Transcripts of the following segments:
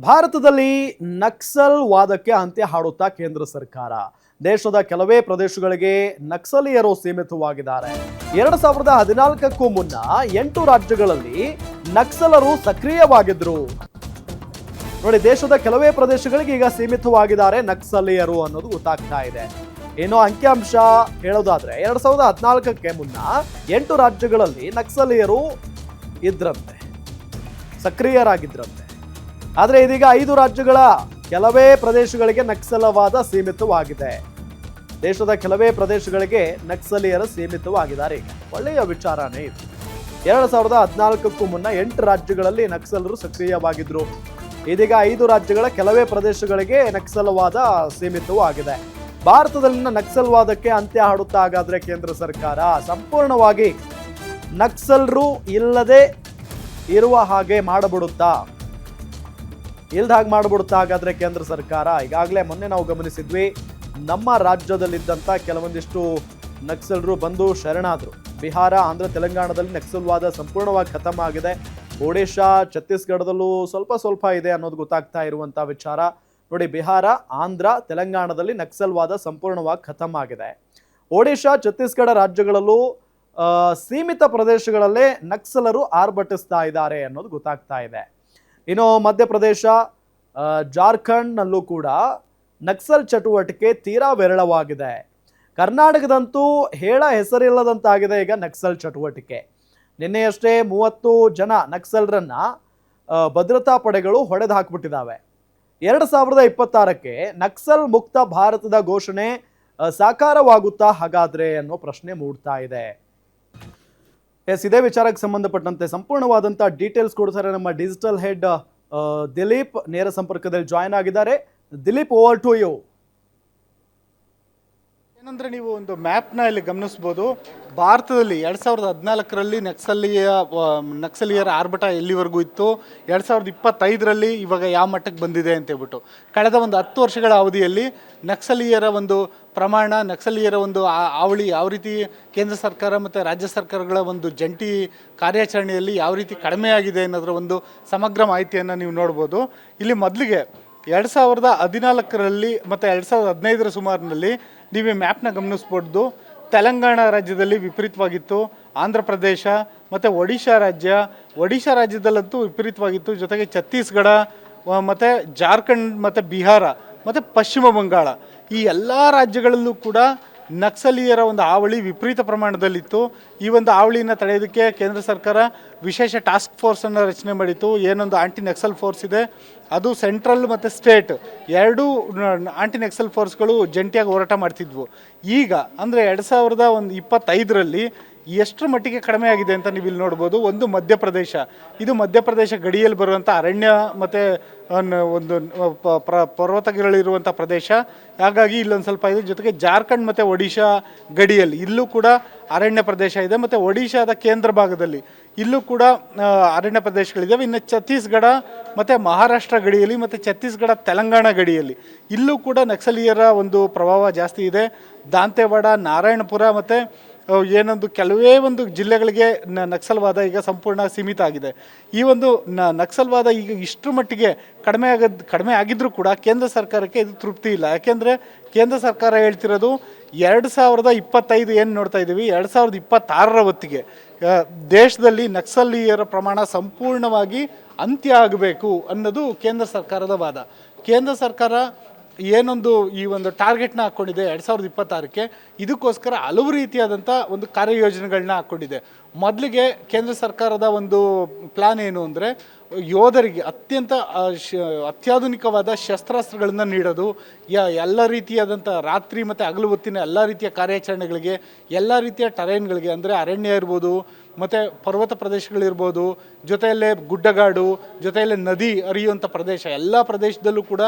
ಭಾರತದಲ್ಲಿ ನಕ್ಸಲ್ ವಾದಕ್ಕೆ ಅಂತ್ಯ ಹಾಡುತ್ತಾ ಕೇಂದ್ರ ಸರ್ಕಾರ ದೇಶದ ಕೆಲವೇ ಪ್ರದೇಶಗಳಿಗೆ ನಕ್ಸಲೀಯರು ಸೀಮಿತವಾಗಿದ್ದಾರೆ. 2014ಕ್ಕೂ ಮುನ್ನ 8 ರಾಜ್ಯಗಳಲ್ಲಿ ನಕ್ಸಲರು ಸಕ್ರಿಯವಾಗಿದ್ರು. ನೋಡಿ, ದೇಶದ ಕೆಲವೇ ಪ್ರದೇಶಗಳಿಗೆ ಈಗ ಸೀಮಿತವಾಗಿದ್ದಾರೆ ನಕ್ಸಲೀಯರು ಅನ್ನೋದು ಗೊತ್ತಾಗ್ತಾ ಇದೆ. ಇನ್ನು ಅಂಕಿಅಂಶ ಹೇಳೋದಾದ್ರೆ 2014ಕ್ಕೆ ಮುನ್ನ 8 ರಾಜ್ಯಗಳಲ್ಲಿ ನಕ್ಸಲೀಯರು ಇದ್ರಂತೆ, ಸಕ್ರಿಯರಾಗಿದ್ರಂತೆ. ಆದರೆ ಇದೀಗ 5 ರಾಜ್ಯಗಳ ಕೆಲವೇ ಪ್ರದೇಶಗಳಿಗೆ ನಕ್ಸಲವಾದ ಸೀಮಿತವಾಗಿದೆ. ದೇಶದ ಕೆಲವೇ ಪ್ರದೇಶಗಳಿಗೆ ನಕ್ಸಲೀಯರು ಸೀಮಿತವಾಗಿದ್ದಾರೆ. ಈಗ ಒಳ್ಳೆಯ ವಿಚಾರನೇ ಇದು. 2014ಕ್ಕೂ ಮುನ್ನ 8 ರಾಜ್ಯಗಳಲ್ಲಿ ನಕ್ಸಲರು ಸಕ್ರಿಯವಾಗಿದ್ರು. ಇದೀಗ 5 ರಾಜ್ಯಗಳ ಕೆಲವೇ ಪ್ರದೇಶಗಳಿಗೆ ನಕ್ಸಲವಾದ ಸೀಮಿತವಾಗಿದೆ. ಭಾರತದಲ್ಲಿನ ನಕ್ಸಲ್ವಾದಕ್ಕೆ ಅಂತ್ಯ ಹಾಡುತ್ತಾ ಹಾಗಾದ್ರೆ ಕೇಂದ್ರ ಸರ್ಕಾರ ಸಂಪೂರ್ಣವಾಗಿ ನಕ್ಸಲರು ಇಲ್ಲದೆ ಇರುವ ಹಾಗೆ ಮಾಡಬಿಡುತ್ತಾ, ಹಾಗಾದ್ರೆ ಕೇಂದ್ರ ಸರ್ಕಾರ? ಈಗಾಗಲೇ ಮೊನ್ನೆ ನಾವು ಗಮನಿಸಿದ್ವಿ, ನಮ್ಮ ರಾಜ್ಯದಲ್ಲಿದ್ದಂಥ ಕೆಲವೊಂದಿಷ್ಟು ನಕ್ಸಲರು ಬಂದು ಶರಣಾದರು. ಬಿಹಾರ, ಆಂಧ್ರ, ತೆಲಂಗಾಣದಲ್ಲಿ ನಕ್ಸಲ್ವಾದ ಸಂಪೂರ್ಣವಾಗಿ ಖತಮ್ ಆಗಿದೆ. ಒಡಿಶಾ, ಛತ್ತೀಸ್ಗಢದಲ್ಲೂ ಸ್ವಲ್ಪ ಇದೆ ಅನ್ನೋದು ಗೊತ್ತಾಗ್ತಾ ಇರುವಂಥ ವಿಚಾರ. ನೋಡಿ, ಬಿಹಾರ, ಆಂಧ್ರ, ತೆಲಂಗಾಣದಲ್ಲಿ ನಕ್ಸಲ್ವಾದ ಸಂಪೂರ್ಣವಾಗಿ ಖತಮ್ ಆಗಿದೆ. ಒಡಿಶಾ, ಛತ್ತೀಸ್ಗಢ ರಾಜ್ಯಗಳಲ್ಲೂ ಸೀಮಿತ ಪ್ರದೇಶಗಳಲ್ಲೇ ನಕ್ಸಲರು ಆರ್ಭಟಿಸ್ತಾ ಇದ್ದಾರೆ ಅನ್ನೋದು ಗೊತ್ತಾಗ್ತಾ ಇದೆ. ಇನ್ನು ಮಧ್ಯಪ್ರದೇಶ, ಜಾರ್ಖಂಡ್ನಲ್ಲೂ ಕೂಡ ನಕ್ಸಲ್ ಚಟುವಟಿಕೆ ತೀರಾ ವಿರಳವಾಗಿದೆ. ಕರ್ನಾಟಕದಂತೂ ಹೇಳ ಹೆಸರಿಲ್ಲದಂತಾಗಿದೆ ಈಗ ನಕ್ಸಲ್ ಚಟುವಟಿಕೆ. ನಿನ್ನೆಯಷ್ಟೇ 30 ಜನ ನಕ್ಸಲರನ್ನ ಭದ್ರತಾ ಪಡೆಗಳು ಹೊಡೆದು ಹಾಕಿಬಿಟ್ಟಿದ್ದಾವೆ. 2026ಕ್ಕೆ ನಕ್ಸಲ್ ಮುಕ್ತ ಭಾರತದ ಘೋಷಣೆ ಸಾಕಾರವಾಗುತ್ತಾ ಹಾಗಾದ್ರೆ ಅನ್ನೋ ಪ್ರಶ್ನೆ ಮೂಡ್ತಾ ಇದೆ. ಇದೇ ವಿಚಾರಕ್ಕೆ ಸಂಬಂಧಪಟ್ಟಂತೆ ಸಂಪೂರ್ಣವಾದಂಥ ಡೀಟೇಲ್ಸ್ ಕೊಡ್ತಾರೆ ನಮ್ಮ ಡಿಜಿಟಲ್ ಹೆಡ್ ದಿಲೀಪ್. ನೇರ ಸಂಪರ್ಕದಲ್ಲಿ ಜಾಯ್ನ್ ಆಗಿದ್ದಾರೆ. Dileep, over to you. ಏನಂದ್ರೆ, ನೀವು ಒಂದು ಮ್ಯಾಪ್ನ ಇಲ್ಲಿ ಗಮನಿಸ್ಬೋದು. ಭಾರತದಲ್ಲಿ 2014ರಲ್ಲಿ ನಕ್ಸಲೀಯರ ಆರ್ಭಟ ಎಲ್ಲಿವರೆಗೂ ಇತ್ತು, 2025ರಲ್ಲಿ ಇವಾಗ ಯಾವ ಮಟ್ಟಕ್ಕೆ ಬಂದಿದೆ ಅಂತ ಹೇಳ್ಬಿಟ್ಟು ಕಳೆದ ಒಂದು 10 ವರ್ಷಗಳ ಅವಧಿಯಲ್ಲಿ ನಕ್ಸಲೀಯರ ಒಂದು ಪ್ರಮಾಣ, ನಕ್ಸಲೀಯರ ಒಂದು ಅವಳಿ ಯಾವ ರೀತಿ ಕೇಂದ್ರ ಸರ್ಕಾರ ಮತ್ತು ರಾಜ್ಯ ಸರ್ಕಾರಗಳ ಒಂದು ಜಂಟಿ ಕಾರ್ಯಾಚರಣೆಯಲ್ಲಿ ಯಾವ ರೀತಿ ಕಡಿಮೆಯಾಗಿದೆ ಅನ್ನೋದರ ಒಂದು ಸಮಗ್ರ ಮಾಹಿತಿಯನ್ನು ನೀವು ನೋಡ್ಬೋದು. ಇಲ್ಲಿ ಮೊದಲಿಗೆ 2014ರಲ್ಲಿ ಮತ್ತು 2015ರ ಸುಮಾರಿನಲ್ಲಿ ನೀವು ಮ್ಯಾಪ್ನ ಗಮನಿಸ್ಬೋದು. ತೆಲಂಗಾಣ ರಾಜ್ಯದಲ್ಲಿ ವಿಪರೀತವಾಗಿತ್ತು, ಆಂಧ್ರ ಪ್ರದೇಶ ಮತ್ತು ಒಡಿಶಾ ರಾಜ್ಯದಲ್ಲಂತೂ ವಿಪರೀತವಾಗಿತ್ತು. ಜೊತೆಗೆ ಛತ್ತೀಸ್ಗಢ ಮತ್ತು ಜಾರ್ಖಂಡ್ ಮತ್ತು ಬಿಹಾರ ಮತ್ತು ಪಶ್ಚಿಮ ಬಂಗಾಳ, ಈ ಎಲ್ಲ ರಾಜ್ಯಗಳಲ್ಲೂ ಕೂಡ ನಕ್ಸಲೀಯರ ಒಂದು ಹಾವಳಿ ವಿಪರೀತ ಪ್ರಮಾಣದಲ್ಲಿತ್ತು. ಈ ಒಂದು ಹಾವಳಿನ ತಡೆಯೋದಕ್ಕೆ ಕೇಂದ್ರ ಸರ್ಕಾರ ವಿಶೇಷ ಟಾಸ್ಕ್ ಫೋರ್ಸನ್ನು ರಚನೆ ಮಾಡಿತ್ತು. ಏನೊಂದು ಆಂಟಿ ನಕ್ಸಲ್ ಫೋರ್ಸ್ ಇದೆ, ಅದು ಸೆಂಟ್ರಲ್ ಮತ್ತು ಸ್ಟೇಟ್ ಎರಡೂ ಆಂಟಿ ನಕ್ಸಲ್ ಫೋರ್ಸ್ಗಳು ಜಂಟಿಯಾಗಿ ಹೋರಾಟ ಮಾಡ್ತಿದ್ವು. ಈಗ ಅಂದರೆ 2025ರಲ್ಲಿ ಎಷ್ಟರ ಮಟ್ಟಿಗೆ ಕಡಿಮೆ ಆಗಿದೆ ಅಂತ ನೀವು ಇಲ್ಲಿ ನೋಡ್ಬೋದು. ಒಂದು ಮಧ್ಯಪ್ರದೇಶ ಗಡಿಯಲ್ಲಿ ಬರುವಂಥ ಅರಣ್ಯ ಮತ್ತು ಒಂದು ಪರ್ವತಗಳಿರುವಂಥ ಪ್ರದೇಶ, ಹಾಗಾಗಿ ಇಲ್ಲೊಂದು ಸ್ವಲ್ಪ ಇದೆ. ಜೊತೆಗೆ ಜಾರ್ಖಂಡ್ ಮತ್ತು ಒಡಿಶಾ ಗಡಿಯಲ್ಲಿ ಇಲ್ಲೂ ಕೂಡ ಅರಣ್ಯ ಪ್ರದೇಶ ಇದೆ. ಮತ್ತು ಒಡಿಶಾದ ಕೇಂದ್ರ ಭಾಗದಲ್ಲಿ ಇಲ್ಲೂ ಕೂಡ ಅರಣ್ಯ ಪ್ರದೇಶಗಳಿದ್ದಾವೆ. ಇನ್ನು ಛತ್ತೀಸ್ಗಢ ಮತ್ತು ಮಹಾರಾಷ್ಟ್ರ ಗಡಿಯಲ್ಲಿ ಮತ್ತು ಛತ್ತೀಸ್ಗಢ ತೆಲಂಗಾಣ ಗಡಿಯಲ್ಲಿ ಇಲ್ಲೂ ಕೂಡ ನಕ್ಸಲೀಯರ ಒಂದು ಪ್ರಭಾವ ಜಾಸ್ತಿ ಇದೆ. ದಾಂತೆವಾಡ, ನಾರಾಯಣಪುರ ಮತ್ತು ಏನೊಂದು ಕೆಲವೇ ಒಂದು ಜಿಲ್ಲೆಗಳಿಗೆ ನಕ್ಸಲ್ವಾದ ಈಗ ಸಂಪೂರ್ಣ ಸೀಮಿತ ಆಗಿದೆ. ಈ ಒಂದು ನಕ್ಸಲ್ವಾದ ಈಗ ಇಷ್ಟರ ಮಟ್ಟಿಗೆ ಕಡಿಮೆ ಆಗಿದ್ರೂ ಕೂಡ ಕೇಂದ್ರ ಸರ್ಕಾರಕ್ಕೆ ಇದು ತೃಪ್ತಿ ಇಲ್ಲ. ಯಾಕೆಂದರೆ ಕೇಂದ್ರ ಸರ್ಕಾರ ಹೇಳ್ತಿರೋದು 2025 ಏನು ನೋಡ್ತಾ ಇದ್ದೀವಿ, 2026ರ ಹೊತ್ತಿಗೆ ದೇಶದಲ್ಲಿ ನಕ್ಸಲೀಯರ ಪ್ರಮಾಣ ಸಂಪೂರ್ಣವಾಗಿ ಅಂತ್ಯ ಆಗಬೇಕು ಅನ್ನೋದು ಕೇಂದ್ರ ಸರ್ಕಾರದ ವಾದ. ಕೇಂದ್ರ ಸರ್ಕಾರ ಏನೊಂದು ಈ ಒಂದು ಟಾರ್ಗೆಟ್ನ ಹಾಕ್ಕೊಂಡಿದೆ 2026ಕ್ಕೆ, ಇದಕ್ಕೋಸ್ಕರ ಹಲವು ರೀತಿಯಾದಂಥ ಒಂದು ಕಾರ್ಯಯೋಜನೆಗಳನ್ನ ಹಾಕ್ಕೊಂಡಿದೆ. ಮೊದಲಿಗೆ ಕೇಂದ್ರ ಸರ್ಕಾರದ ಒಂದು ಪ್ಲಾನ್ ಏನು ಅಂದರೆ, ಯೋಧರಿಗೆ ಅತ್ಯಾಧುನಿಕವಾದ ಶಸ್ತ್ರಾಸ್ತ್ರಗಳನ್ನು ನೀಡೋದು, ಎಲ್ಲ ರೀತಿಯಾದಂಥ ರಾತ್ರಿ ಮತ್ತು ಹಗಲು ಹೊತ್ತಿನ ಎಲ್ಲ ರೀತಿಯ ಕಾರ್ಯಾಚರಣೆಗಳಿಗೆ, ಎಲ್ಲ ರೀತಿಯ ಟರೈನ್ಗಳಿಗೆ, ಅಂದರೆ ಅರಣ್ಯ ಇರ್ಬೋದು ಮತ್ತು ಪರ್ವತ ಪ್ರದೇಶಗಳಿರ್ಬೋದು, ಜೊತೆಯಲ್ಲೇ ಗುಡ್ಡಗಾಡು, ಜೊತೆಯಲ್ಲೇ ನದಿ ಹರಿಯುವಂಥ ಪ್ರದೇಶ, ಎಲ್ಲ ಪ್ರದೇಶದಲ್ಲೂ ಕೂಡ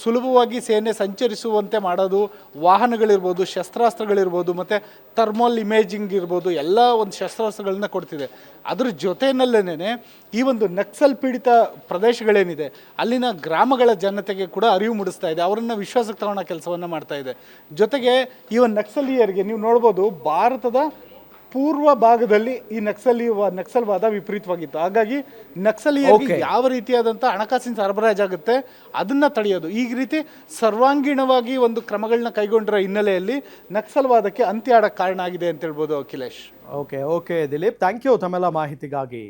ಸುಲಭವಾಗಿ ಸೇನೆ ಸಂಚರಿಸುವಂತೆ ಮಾಡೋದು, ವಾಹನಗಳಿರ್ಬೋದು, ಶಸ್ತ್ರಾಸ್ತ್ರಗಳಿರ್ಬೋದು ಮತ್ತು ಥರ್ಮಲ್ ಇಮೇಜಿಂಗ್ ಇರ್ಬೋದು, ಎಲ್ಲ ಒಂದು ಶಸ್ತ್ರಾಸ್ತ್ರಗಳನ್ನ ಕೊಡ್ತಿದೆ. ಅದ್ರ ಜೊತೆಯಲ್ಲೇ ಈ ಒಂದು ನಕ್ಸಲ್ ಪೀಡಿತ ಪ್ರದೇಶಗಳೇನಿದೆ ಅಲ್ಲಿನ ಗ್ರಾಮಗಳ ಜನತೆಗೆ ಕೂಡ ಅರಿವು ಮೂಡಿಸ್ತಾ ಇದೆ, ಅವರನ್ನು ವಿಶ್ವಾಸಕ್ಕೆ ತಗೊಳ್ಳೋ ಕೆಲಸವನ್ನು ಮಾಡ್ತಾ ಇದೆ. ಜೊತೆಗೆ ಈ ಒಂದು ನಕ್ಸಲೀಯರಿಗೆ ನೀವು ನೋಡ್ಬೋದು, ಭಾರತದ ಪೂರ್ವ ಭಾಗದಲ್ಲಿ ಈ ನಕ್ಸಲ್ವಾದ ವಿಪರೀತವಾಗಿತ್ತು. ಹಾಗಾಗಿ ನಕ್ಸಲೀಯರಿಗೆ ಯಾವ ರೀತಿಯಾದಂಥ ಹಣಕಾಸಿನ ಸರಬರಾಜಾಗುತ್ತೆ ಅದನ್ನ ತಡೆಯೋದು, ಈ ರೀತಿ ಸರ್ವಾಂಗೀಣವಾಗಿ ಒಂದು ಕ್ರಮಗಳನ್ನ ಕೈಗೊಂಡಿರೋ ಹಿನ್ನೆಲೆಯಲ್ಲಿ ನಕ್ಸಲ್ವಾದಕ್ಕೆ ಅಂತ್ಯ ಆಡಕ್ಕೆ ಕಾರಣ ಆಗಿದೆ ಅಂತ ಹೇಳ್ಬೋದು Akhilesh. Okay Dileep, thank you ತಮ್ಮೆಲ್ಲ ಮಾಹಿತಿಗಾಗಿ.